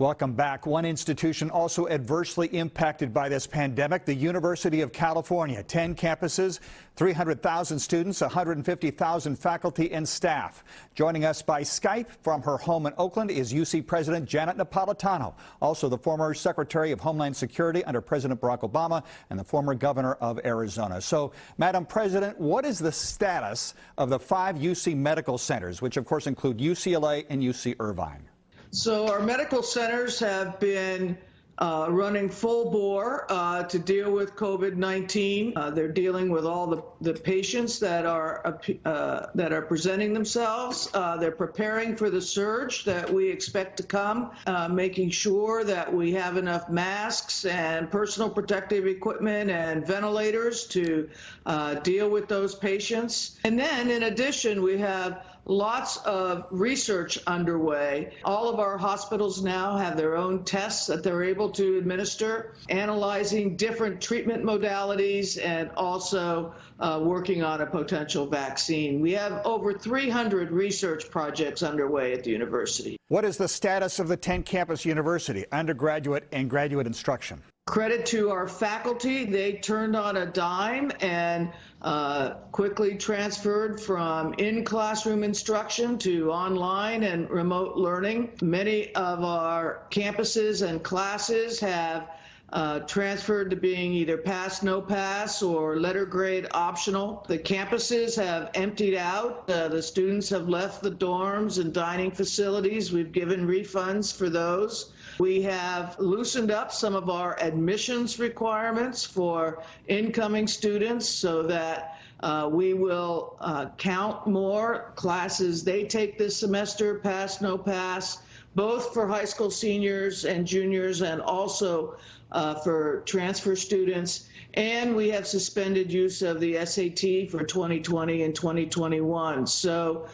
Welcome back. One institution also adversely impacted by this pandemic, the University of California. 10 campuses, 300,000 students, 150,000 faculty and staff. Joining us by Skype from her home in Oakland is UC President Janet Napolitano, also the former Secretary of Homeland Security under President Barack Obama and the former governor of Arizona. So, Madam President, what is the status of the 5 UC medical centers, which of course include UCLA and UC Irvine? So our medical centers have been running full bore to deal with COVID-19. They're dealing with all the patients that are presenting themselves. They're preparing for the surge that we expect to come, making sure that we have enough masks and personal protective equipment and ventilators to deal with those patients. And then, in addition, we have lots of research underway. All of our hospitals now have their own tests that they're able to administer, analyzing different treatment modalities and also working on a potential vaccine. We have over 300 research projects underway at the university. What is the status of the 10-campus university, undergraduate and graduate instruction? Credit to our faculty. They turned on a dime and quickly transferred from in-classroom instruction to online and remote learning. Many of our campuses and classes have transferred to being either pass, no pass, or letter grade optional. The campuses have emptied out. The students have left the dorms and dining facilities. We've given refunds for those. We have loosened up some of our admissions requirements for incoming students so that we will count more classes they take this semester, pass, no pass, both for high school seniors and juniors and also for transfer students. And we have suspended use of the SAT for 2020 and 2021. So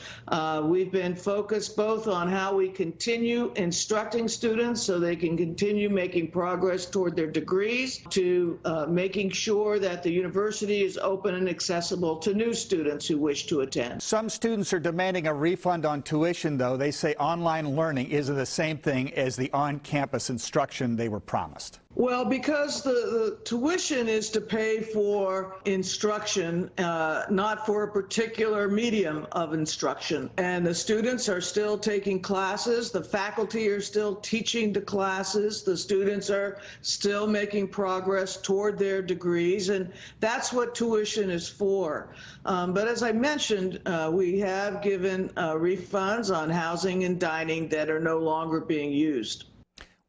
we've been focused both on how we continue instructing students so they can continue making progress toward their degrees, to making sure that the university is open and accessible to new students who wish to attend. Some students are demanding a refund on tuition, though. They say online learning isn't the same thing as the on-campus instruction they were promised. Well, because the tuition is to pay for instruction, not for a particular medium of instruction. And the students are still taking classes. The faculty are still teaching the classes. The students are still making progress toward their degrees. And that's what tuition is for. But as I mentioned, we have given refunds on housing and dining that are no longer being used.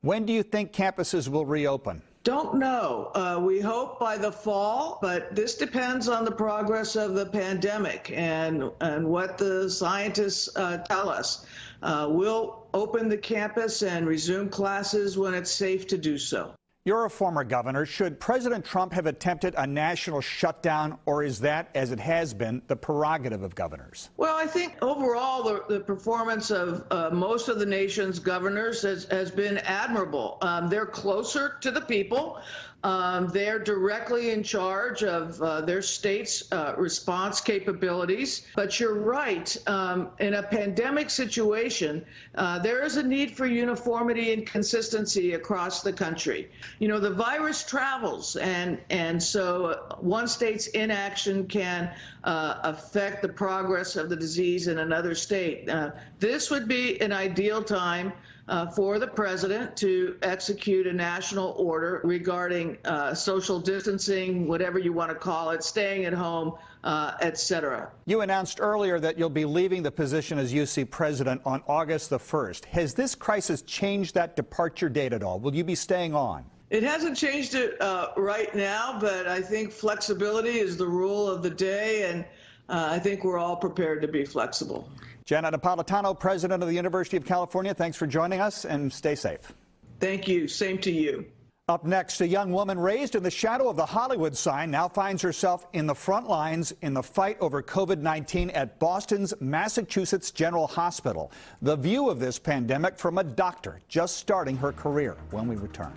When do you think campuses will reopen? Don't know. We hope by the fall, but this depends on the progress of the pandemic and what the scientists tell us. We'll open the campus and resume classes when it's safe to do so. You're a former governor. Should President Trump have attempted a national shutdown, or is that, as it has been, the prerogative of governors? Well, I think overall the performance of most of the nation's governors has been admirable. They're closer to the people. They're directly in charge of their state's response capabilities. But you're right, in a pandemic situation, there is a need for uniformity and consistency across the country. You know, the virus travels, and so one state's inaction can affect the progress of the disease in another state. This would be an ideal time for the president to execute a national order regarding social distancing, whatever you want to call it, staying at home, etc. You announced earlier that you'll be leaving the position as UC president on August the 1st. Has this crisis changed that departure date at all? Will you be staying on? It hasn't changed it right now, but I think flexibility is the rule of the day, and I think we're all prepared to be flexible. Janet Napolitano, president of the University of California, thanks for joining us, and stay safe. Thank you. Same to you. Up next, a young woman raised in the shadow of the Hollywood sign now finds herself in the front lines in the fight over COVID-19 at Boston's Massachusetts General Hospital. The view of this pandemic from a doctor just starting her career when we return.